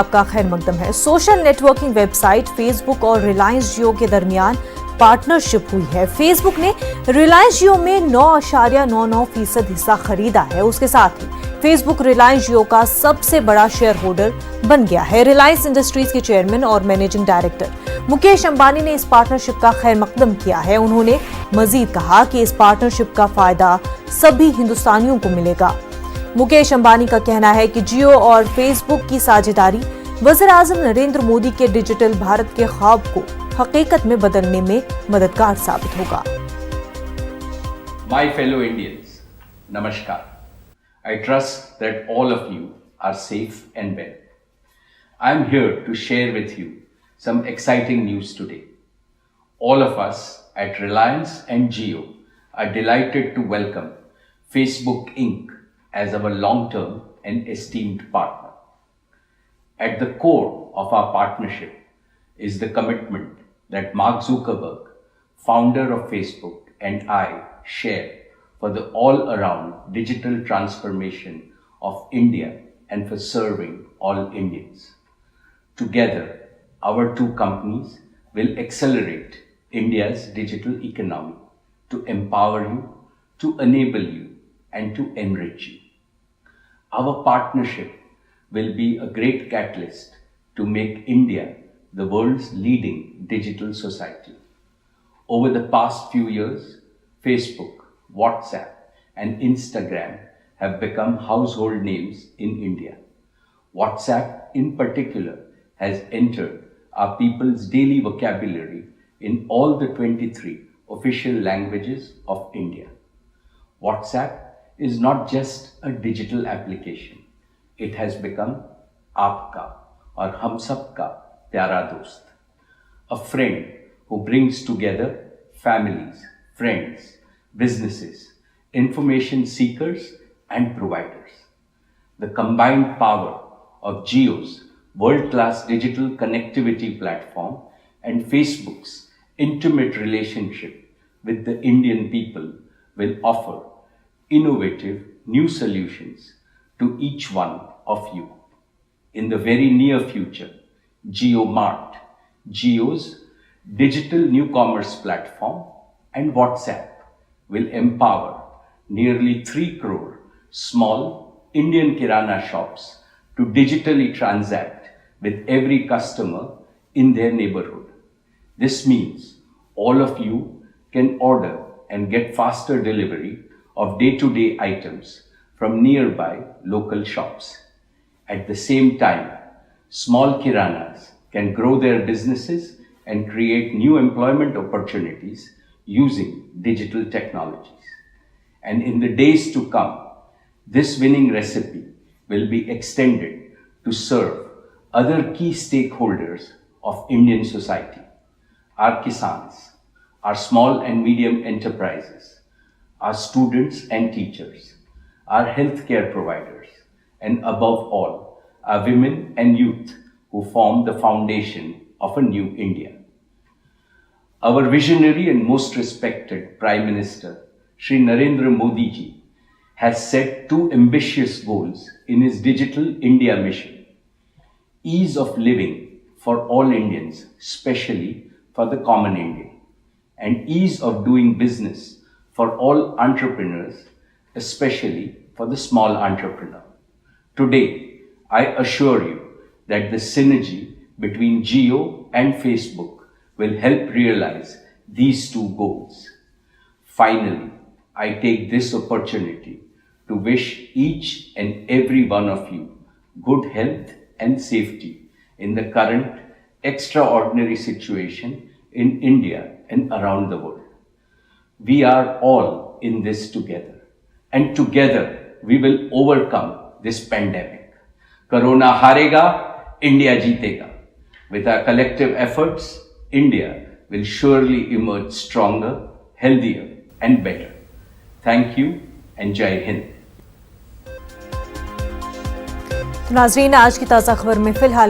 आपका खैर मकदम है। सोशल नेटवर्किंग वेबसाइट फेसबुक और रिलायंस जियो के दरमियान पार्टनरशिप हुई है। फेसबुक ने रिलायंस जियो में 9.99% हिस्सा खरीदा है। उसके साथ ही फेसबुक रिलायंस जियो का सबसे बड़ा शेयर होल्डर बन गया है। रिलायंस इंडस्ट्रीज के चेयरमैन और मैनेजिंग डायरेक्टर मुकेश अंबानी ने इस पार्टनरशिप का खैर मकदम किया है। उन्होंने मजीद कहा कि इस पार्टनरशिप का फायदा सभी हिंदुस्तानियों को मिलेगा। मुकेश अंबानी का कहना है कि जियो और फेसबुक की साझेदारी वज़ीर-ए-आज़म नरेंद्र मोदी के डिजिटल भारत के ख्वाब को हकीकत में बदलने में मददगार साबित होगा। My fellow Indians, Namaskar. I trust that all of you are safe and well. I am here to share with you some exciting news today. All of us at Reliance and Jio are delighted to welcome Facebook Inc. as our long-term and esteemed partner. At the core of our partnership is the commitment that Mark Zuckerberg, founder of Facebook, and I share for the all-around digital transformation of India and for serving all Indians. Together, our two companies will accelerate India's digital economy to empower you, to enable you, and to enrich you. Our partnership will be a great catalyst to make India the world's leading digital society. Over the past few years, Facebook, WhatsApp, and Instagram have become household names in India. WhatsApp, in particular, has entered our people's daily vocabulary in all the 23 official languages of India. WhatsApp is not just a digital application. It has become Aapka or Hum Sabka Pyara Dost, a friend who brings together families, friends, businesses, information seekers and providers. The combined power of Jio's world-class digital connectivity platform and Facebook's intimate relationship with the Indian people will offer innovative new solutions to each one of you. In the very near future, JioMart, Jio's digital new commerce platform, and WhatsApp will empower nearly 3 crore small Indian Kirana shops to digitally transact with every customer in their neighborhood. This means all of you can order and get faster delivery of day-to-day items from nearby local shops. At the same time, small kiranas can grow their businesses and create new employment opportunities using digital technologies. And in the days to come, this winning recipe will be extended to serve other key stakeholders of Indian society: our kisans, our small and medium enterprises, our students and teachers, our healthcare providers, and above all, our women and youth who form the foundation of a new India. Our visionary and most respected Prime Minister, Shri Narendra Modi ji, has set 2 ambitious goals in his Digital India mission: ease of living for all Indians, especially for the common Indian, and ease of doing business for all entrepreneurs, especially for the small entrepreneur. Today, I assure you that the synergy between Jio and Facebook will help realize these 2 goals. Finally, I take this opportunity to wish each and every one of you good health and safety in the current extraordinary situation in India and around the world. We are all in this together, and together we will overcome this pandemic. Corona harega, India jeetega. With our collective efforts, India will surely emerge stronger, healthier, and better. Thank you and Jai Hind. नाज़रीन, आज की ताज़ा खबर में फिलहाल